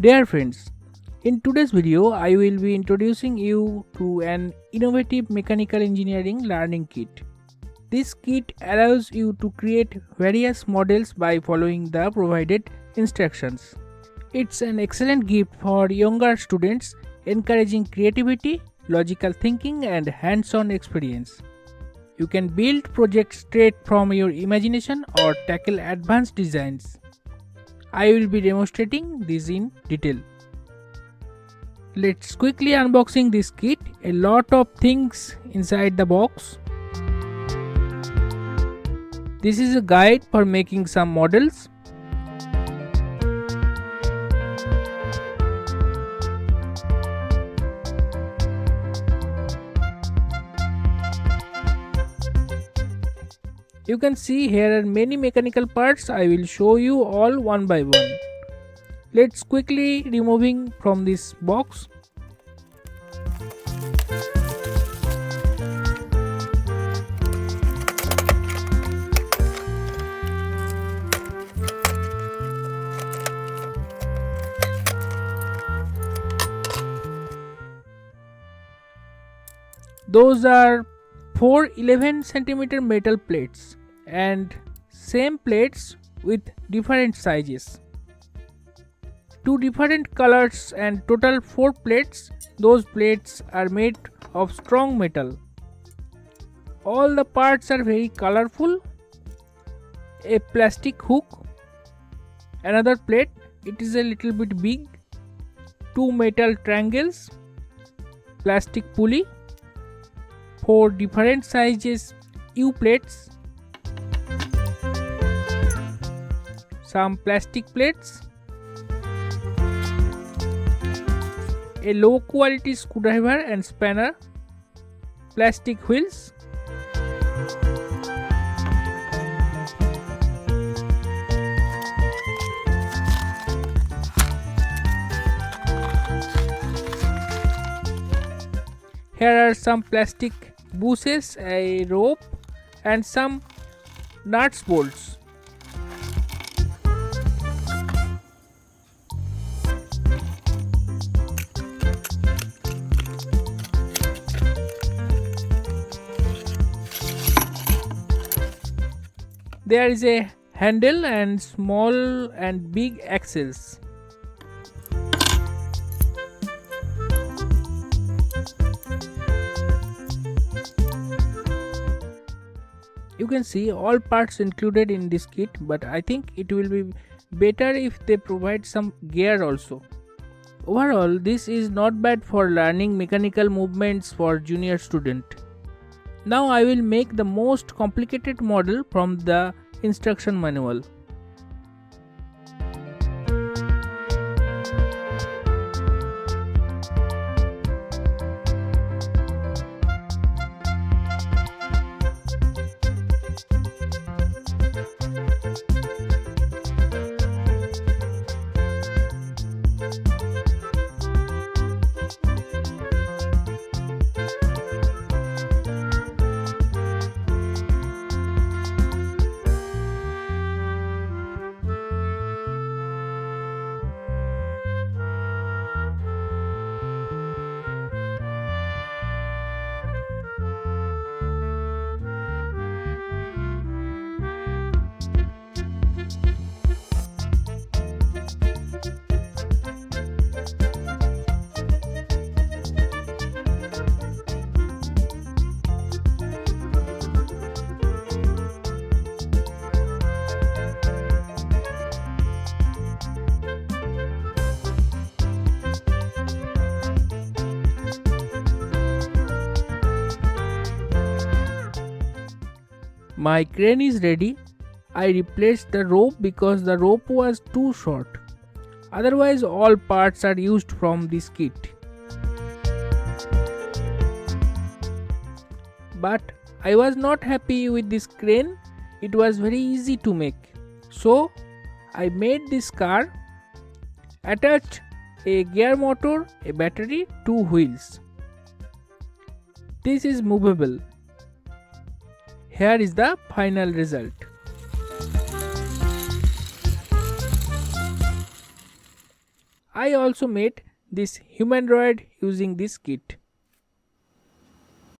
Dear friends, in today's video I will be introducing you to an innovative mechanical engineering learning kit. This kit allows you to create various models by following the provided instructions. It's an excellent gift for younger students, encouraging creativity, logical thinking and hands-on experience. You can build projects straight from your imagination or tackle advanced designs. I will be demonstrating this in detail. Let's quickly unboxing this kit. A lot of things inside the box. This is a guide for making some models. You can see here are many mechanical parts. I will show you all one by one. Let's quickly removing from this box. Those are 4 11cm metal plates and same plates with different sizes. 2 different colors and total 4 plates. Those plates are made of strong metal. All the parts are very colorful. A plastic hook. Another plate. It is a little bit big. 2 metal triangles. Plastic pulley. 4 different sizes U plates, some plastic plates, a low quality screwdriver and spanner, plastic wheels, here are some plastic bushes, a rope and some nuts bolts. There is a handle and small and big axles. You can see all parts included in this kit, but I think it will be better if they provide some gear also. Overall, this is not bad for learning mechanical movements for junior student. Now I will make the most complicated model from the instruction manual. My crane is ready. I replaced the rope because the rope was too short. Otherwise, all parts are used from this kit. But I was not happy with this crane. It was very easy to make. So I made this car, attached a gear motor, a battery, 2 wheels. This is movable. Here is the final result. I also made this humanoid using this kit.